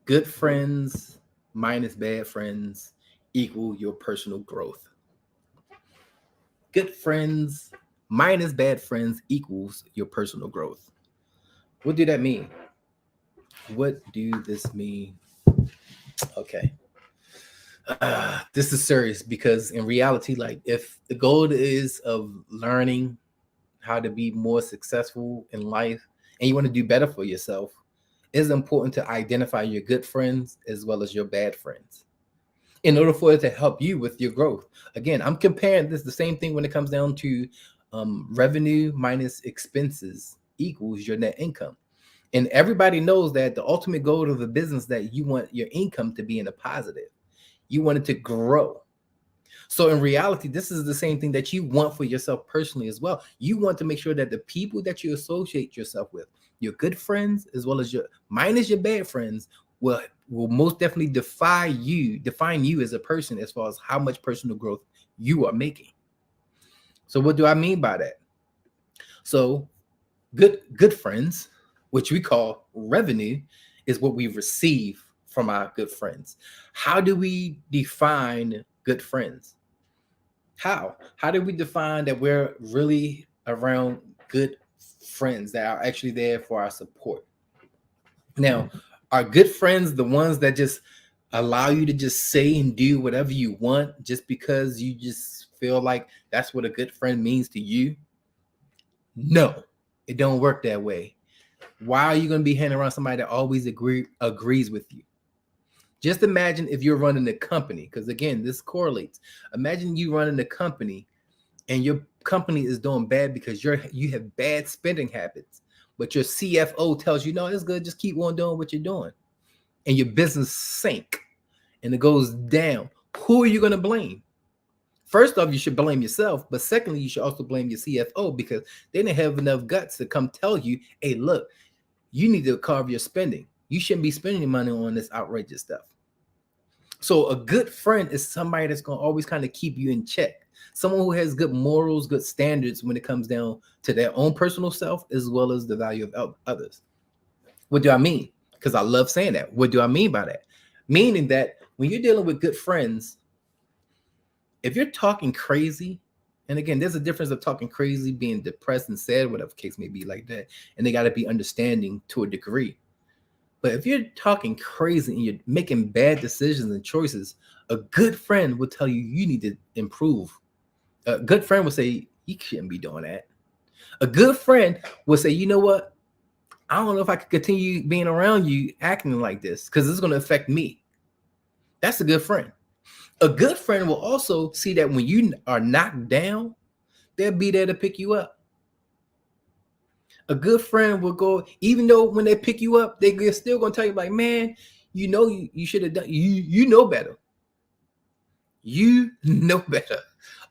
Good friends minus bad friends equal your personal growth. Good friends minus bad friends equals your personal growth. What do that mean? What do this mean? Okay. This is serious because in reality, like if the goal is of learning how to be more successful in life and you want to do better for yourself, it's important to identify your good friends as well as your bad friends in order for it to help you with your growth. Again, I'm comparing this the same thing when it comes down to revenue minus expenses equals your net income. And everybody knows that the ultimate goal of the business that you want your income to be in a positive. You want it to grow. So in reality, this is the same thing that you want for yourself personally as well. You want to make sure that the people that you associate yourself with, your good friends as well as your minus your bad friends, will most definitely define you as a person as far as how much personal growth you are making. So what do I mean by that? So good friends, which we call revenue, is what we receive from our good friends. How do we define good friends? How do we define that we're really around good friends that are actually there for our support? Now, are good friends the ones that just allow you to just say and do whatever you want just because you just feel like that's what a good friend means to you? No, it don't work that way. Why are you going to be hanging around somebody that always agrees with you? Just imagine if you're running a company, because again, this correlates. Imagine you running a company and your company is doing bad because you have bad spending habits, but your CFO tells you, no, it's good, just keep on doing what you're doing. And your business sink and it goes down. Who are you going to blame? First off, you should blame yourself, but secondly, you should also blame your CFO because they didn't have enough guts to come tell you, hey, look, you need to carve your spending. You shouldn't be spending money on this outrageous stuff. So a good friend is somebody that's going to always kind of keep you in check. Someone who has good morals, good standards when it comes down to their own personal self, as well as the value of others. What do I mean? Because I love saying that. What do I mean by that? Meaning that when you're dealing with good friends, if you're talking crazy, and again, there's a difference of talking crazy, being depressed and sad, whatever case may be like that, and they got to be understanding to a degree. But if you're talking crazy and you're making bad decisions and choices, a good friend will tell you you need to improve. A good friend will say you shouldn't be doing that. A good friend will say, you know what? I don't know if I can continue being around you acting like this because it's going to affect me. That's a good friend. A good friend will also see that when you are knocked down, they'll be there to pick you up. A good friend will go, even though when they pick you up, they're still gonna tell you, like, man, you should have done you know better. You know better.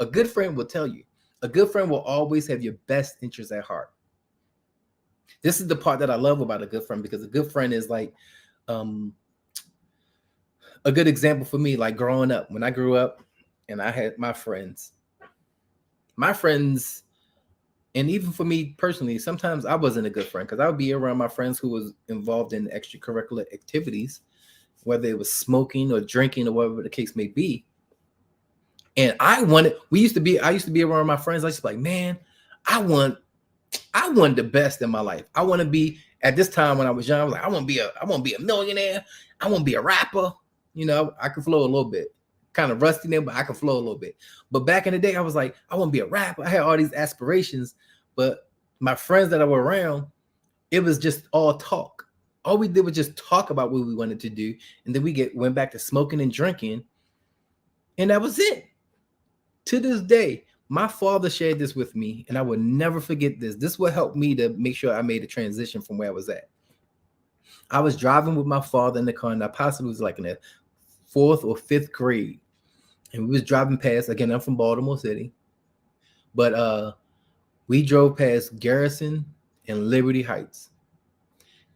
A good friend will tell you. A good friend will always have your best interest at heart. This is the part that I love about a good friend because a good friend is like um a good example for me, like growing up. When I grew up and I had my friends. And even for me personally, sometimes I wasn't a good friend because I would be around my friends who was involved in extracurricular activities, whether it was smoking or drinking or whatever the case may be. And I used to be around my friends. I was just like, man, I want, I want the best in my life. I want to be at this time when I was young. I was like, I want to be a millionaire. I want to be a rapper. You know, I can flow a little bit, kind of rusty there, but I can flow a little bit. But back in the day, I was like, I want to be a rapper. I had all these aspirations, but my friends that I were around, it was just all talk. All we did was just talk about what we wanted to do, and then went back to smoking and drinking, and that was it. To this day, my father shared this with me, and I will never forget this. This will help me to make sure I made a transition from where I was at. I was driving with my father in the car, and I possibly was like in the fourth or fifth grade, and we was driving past. Again, I'm from Baltimore City, but we drove past Garrison and Liberty Heights.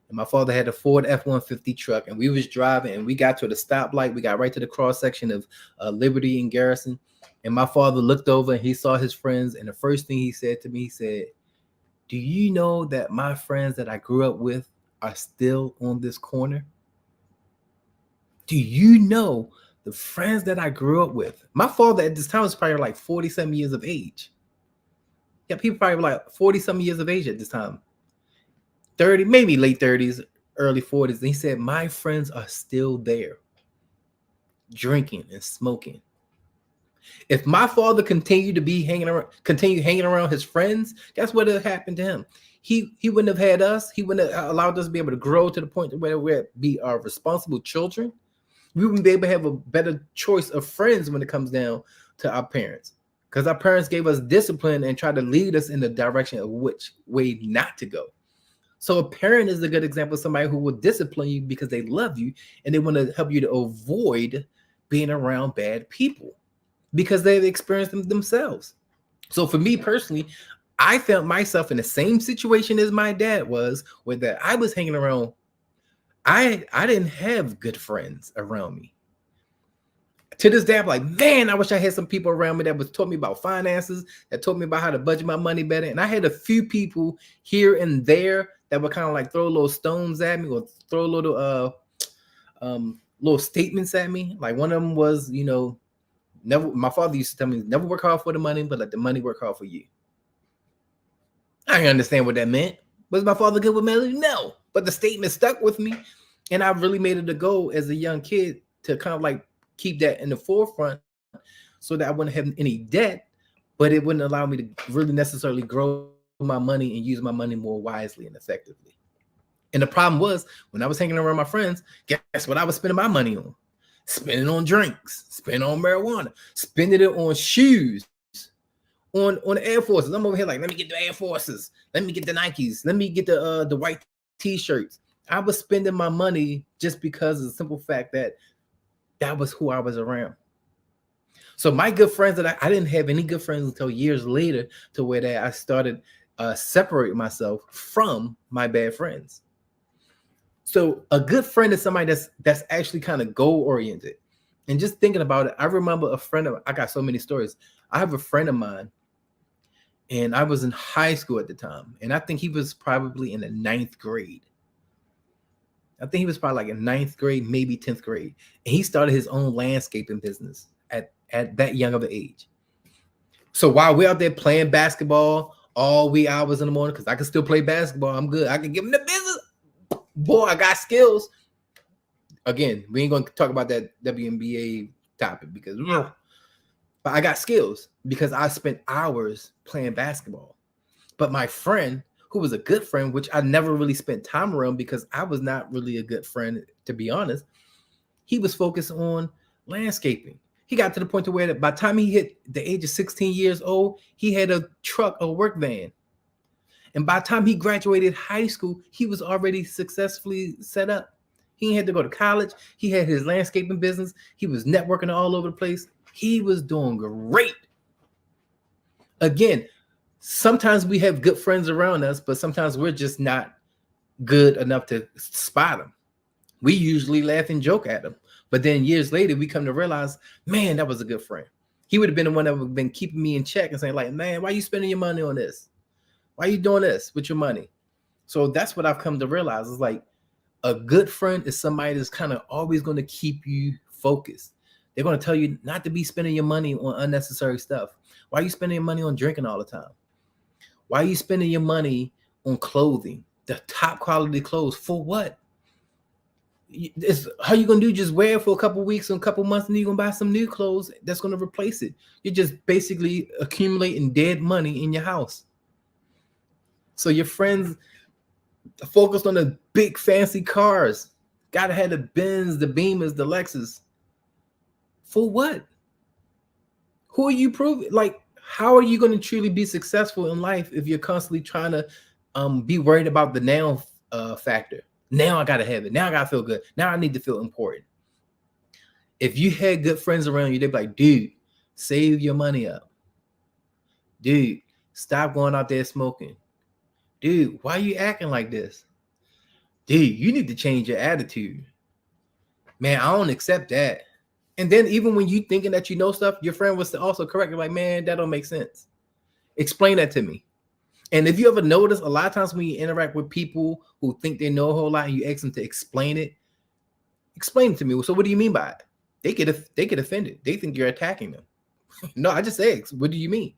And my father had a Ford F-150 truck, and we was driving, and we got to the stoplight. We got right to the cross section of Liberty and Garrison. And my father looked over and he saw his friends. And the first thing he said to me, he said, do you know that my friends that I grew up with are still on this corner? Do you know the friends that I grew up with? My father at this time was probably like 40-some years of age. Yeah, people probably like 40-some years of age at this time. 30, maybe late 30s, early 40s. And he said, my friends are still there, drinking and smoking. If my father continued to be continue hanging around his friends, guess what would have happened to him? He wouldn't have had us. He wouldn't have allowed us to be able to grow to the point where we'd be responsible children. We wouldn't be able to have a better choice of friends when it comes down to our parents, because our parents gave us discipline and tried to lead us in the direction of which way not to go. So a parent is a good example of somebody who will discipline you because they love you and they want to help you to avoid being around bad people because they've experienced them themselves. So for me personally, I felt myself in the same situation as my dad was, where that I was hanging around. I didn't have good friends around me. To this day, I'm like, man, I wish I had some people around me that was taught me about finances, that taught me about how to budget my money better. And I had a few people here and there that would kind of like throw little stones at me or throw little statements at me. Like one of them was, never. My father used to tell me, never work hard for the money, but let the money work hard for you. I didn't understand what that meant. Was my father good with money? No, but the statement stuck with me, and I really made it a goal as a young kid to kind of like keep that in the forefront so that I wouldn't have any debt, but it wouldn't allow me to really necessarily grow my money and use my money more wisely and effectively. And the problem was when I was hanging around my friends, guess what I was spending my money on? Spending on drinks, spending on marijuana, spending it on shoes, on the Air Forces. I'm over here like, let me get the Air Forces, let me get the Nikes, let me get the white t-shirts. I was spending my money just because of the simple fact that that was who I was around. So my good friends that I didn't have any good friends until years later, to where that I started separating myself from my bad friends. So a good friend is somebody that's actually kind of goal oriented. And just thinking about it, I remember I got so many stories. I have a friend of mine, and I was in high school at the time, and I think he was probably in the 9th grade. I think he was probably like in 9th grade, maybe 10th grade. And he started his own landscaping business at that young of an age. So while we're out there playing basketball all wee hours in the morning, because I can still play basketball, I'm good. I can give him the business. Boy, I got skills. Again, we ain't going to talk about that WNBA topic but I got skills because I spent hours playing basketball. But my friend, who was a good friend, which I never really spent time around because I was not really a good friend, to be honest, he was focused on landscaping. He got to the point to where by the time he hit the age of 16 years old, he had a truck, a work van. And by the time he graduated high school, he was already successfully set up. He had to go to college. He had his landscaping business. He was networking all over the place. He was doing great. Again, sometimes we have good friends around us, but sometimes we're just not good enough to spot them. We usually laugh and joke at them. But then years later, we come to realize, man, that was a good friend. He would have been the one that would have been keeping me in check and saying like, man, why are you spending your money on this? Why are you doing this with your money? So that's what I've come to realize is like a good friend is somebody that's kind of always going to keep you focused. They're going to tell you not to be spending your money on unnecessary stuff. Why are you spending your money on drinking all the time? Why are you spending your money on clothing, the top quality clothes? For what? How you gonna do? Just wear it for a couple weeks and a couple months, and you're gonna buy some new clothes that's gonna replace it. You're just basically accumulating dead money in your house. So your friends are focused on the big fancy cars. Gotta have the Benz, the Beamers, the Lexus. For what? Who are you proving? Like, how are you going to truly be successful in life if you're constantly trying to be worried about the now factor? Now I gotta have it. Now I gotta feel good. Now I need to feel important. If you had good friends around you, they'd be like, dude, save your money up. Dude, stop going out there smoking. Dude, why are you acting like this? Dude, you need to change your attitude. Man, I don't accept that. And then even when you thinking that you know stuff, your friend was also correct. You're like, man, that don't make sense. Explain that to me. And if you ever notice, a lot of times when you interact with people who think they know a whole lot and you ask them to explain it, Explain it to me. So what do you mean by it? They get offended. They think you're attacking them. No, I just say, what do you mean?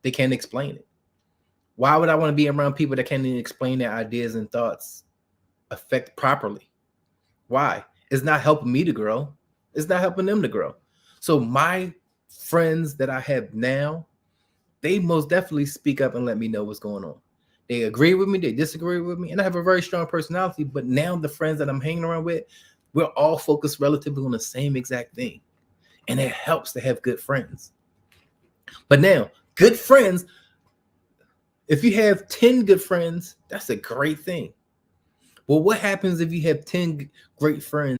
They can't explain it. Why would I want to be around people that can't even explain their ideas and thoughts effect properly? Why? It's not helping me to grow. It's not helping them to grow. So my friends that I have now, they most definitely speak up and let me know what's going on. They agree with me, they disagree with me, and I have a very strong personality. But now the friends that I'm hanging around with, we're all focused relatively on the same exact thing. And it helps to have good friends. But now, good friends, if you have 10 good friends, that's a great thing. Well, what happens if you have 10 great friends